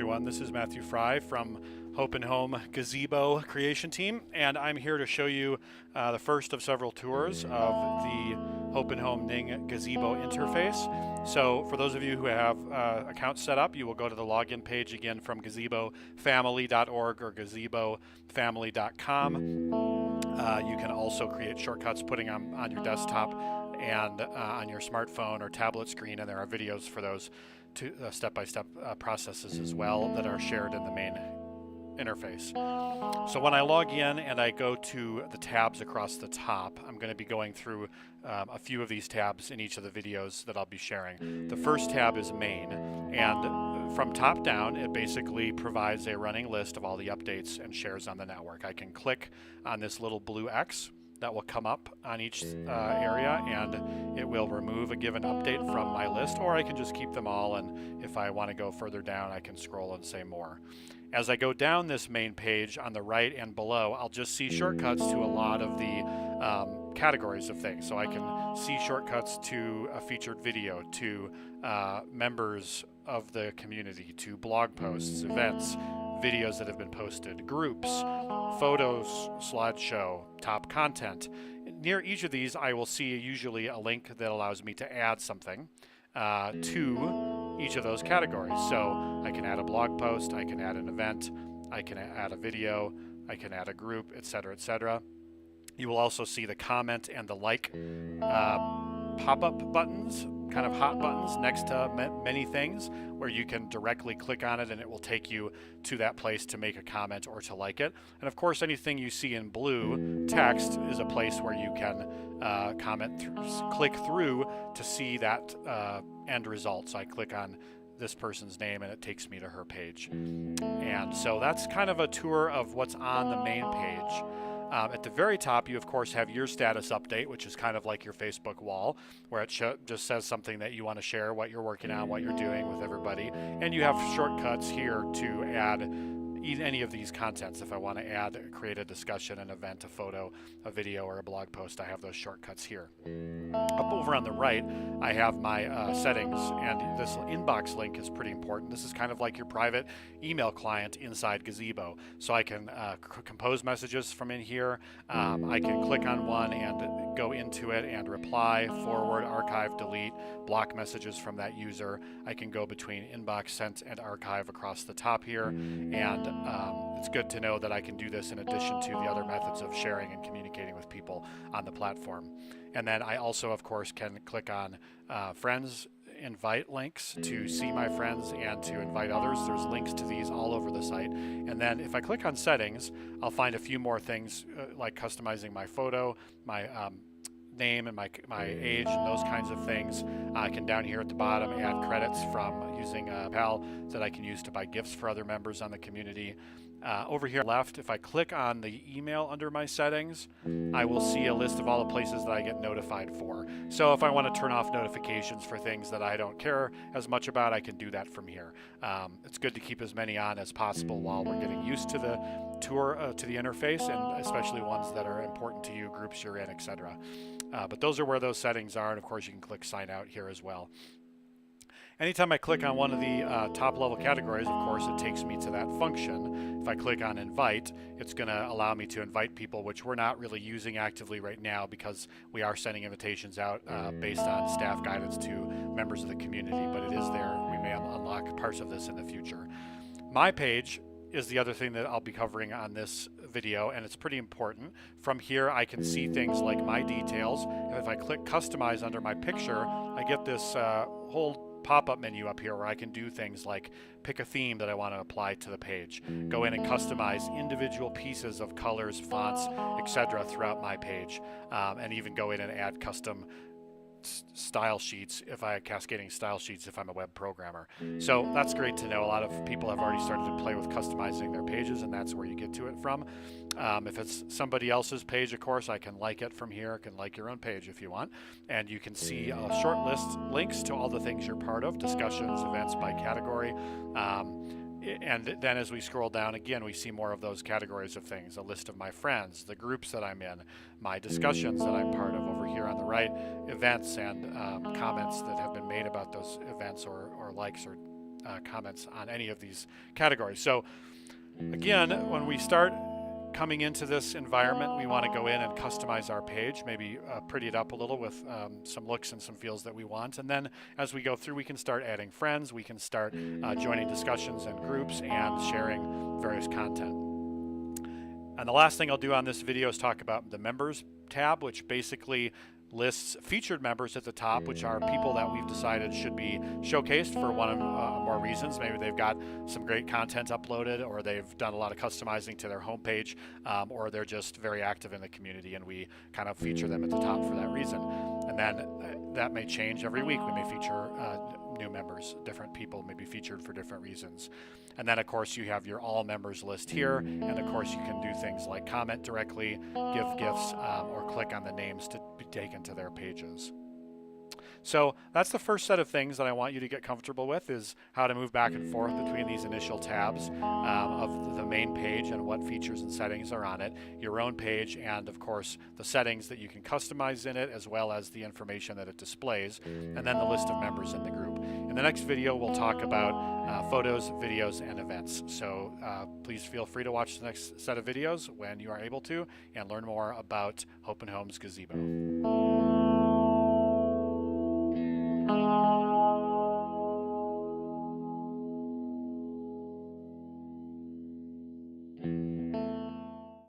everyone. This is Matthew Fry from Hope&Home Gazebo creation team, and I'm here to show you the first of several tours of the Hope&Home Ning Gazebo interface. So for those of you who have accounts set up, you will go to the login page again from gazebofamily.org or gazebofamily.com. You can also create shortcuts putting them on your desktop and on your smartphone or tablet screen, and there are videos for those step-by-step processes as well that are shared in the main interface. So when I log in and I go to the tabs across the top, I'm going to be going through a few of these tabs in each of the videos that I'll be sharing. The first tab is Main, and from top down it basically provides a running list of all the updates and shares on the network. I can click on this little blue X that will come up on each area, and it will remove a given update from my list, or I can just keep them all, and if I want to go further down I can scroll and say more. As I go down this main page on the right and below, I'll just see shortcuts to a lot of the categories of things. So I can see shortcuts to a featured video, to members of the community, to blog posts, events, videos that have been posted, groups, photos, slideshow, top content. Near each of these I will see usually a link that allows me to add something to each of those categories. So I can add a blog post, I can add an event, I can add a video, I can add a group, etc., etc. You will also see the comment and the like pop-up buttons, kind of hot buttons next to many things, where you can directly click on it and it will take you to that place to make a comment or to like it. And of course, anything you see in blue text is a place where you can click through to see that end result. So I click on this person's name and it takes me to her page. And so that's kind of a tour of what's on the main page. At the very top, you of course have your status update, which is kind of like your Facebook wall, where it just says something that you want to share, what you're working on, what you're doing with everybody. And you have shortcuts here to add any of these contents. If I want to create a discussion, an event, a photo, a video, or a blog post, I have those shortcuts here. Up over on the right, I have my settings, and this inbox link is pretty important. This is kind of like your private email client inside Gazebo. So I can compose messages from in here. I can click on one and go into it and reply, forward, archive, delete, block messages from that user. I can go between inbox, sent, and archive across the top here, and it's good to know that I can do this in addition to the other methods of sharing and communicating with people on the platform. And then I also, of course, can click on friends, invite links to see my friends and to invite others. There's links to these all over the site. And then if I click on settings, I'll find a few more things like customizing my photo, my name and my age and those kinds of things. I can down here at the bottom add credits from using PAL that I can use to buy gifts for other members on the community. Over here left, if I click on the email under my settings, I will see a list of all the places that I get notified for. So if I want to turn off notifications for things that I don't care as much about, I can do that from here. It's good to keep as many on as possible while we're getting used to the tour, to the interface, and especially ones that are important to you, groups you're in, etc. But those are where those settings are, and of course you can click sign out here as well. Anytime I click on one of the top level categories, of course, it takes me to that function. If I click on invite, it's going to allow me to invite people, which we're not really using actively right now because we are sending invitations out based on staff guidance to members of the community, but it is there. We may unlock parts of this in the future. My page is the other thing that I'll be covering on this video, and it's pretty important. From here I can see things like my details, and if I click customize under my picture, I get this whole pop-up menu up here where I can do things like pick a theme that I want to apply to the page, go in and customize individual pieces of colors, fonts, etc. throughout my page, and even go in and add custom style sheets cascading style sheets if I'm a web programmer. So that's great to know. A lot of people have already started to play with customizing their pages, and that's where you get to it from. If it's somebody else's page, of course, I can like it from here. I can like your own page if you want, and you can see a short list links to all the things you're part of, discussions, events by category. And then as we scroll down again, we see more of those categories of things, a list of my friends, the groups that I'm in, my discussions that I'm part of over here on the right, events and comments that have been made about those events or likes or comments on any of these categories. So again, when we start coming into this environment, we want to go in and customize our page, maybe pretty it up a little with some looks and some feels that we want. And then as we go through, we can start adding friends, we can start joining discussions and groups and sharing various content. And the last thing I'll do on this video is talk about the members tab, which basically lists featured members at the top, which are people that we've decided should be showcased for one or more reasons. Maybe they've got some great content uploaded, or they've done a lot of customizing to their homepage, or they're just very active in the community, and we kind of feature them at the top for that reason. And then that may change every week. We may feature new members, different people may be featured for different reasons. And then of course you have your all members list here, and of course you can do things like comment directly, give gifts, or click on the names to be taken to their pages. So that's the first set of things that I want you to get comfortable with, is how to move back and forth between these initial tabs of the main page and what features and settings are on it, your own page, and of course the settings that you can customize in it, as well as the information that it displays, and then the list of members in the group. In the next video, we'll talk about photos, videos, and events. So please feel free to watch the next set of videos when you are able to, and learn more about Hope&Home's Gazebo.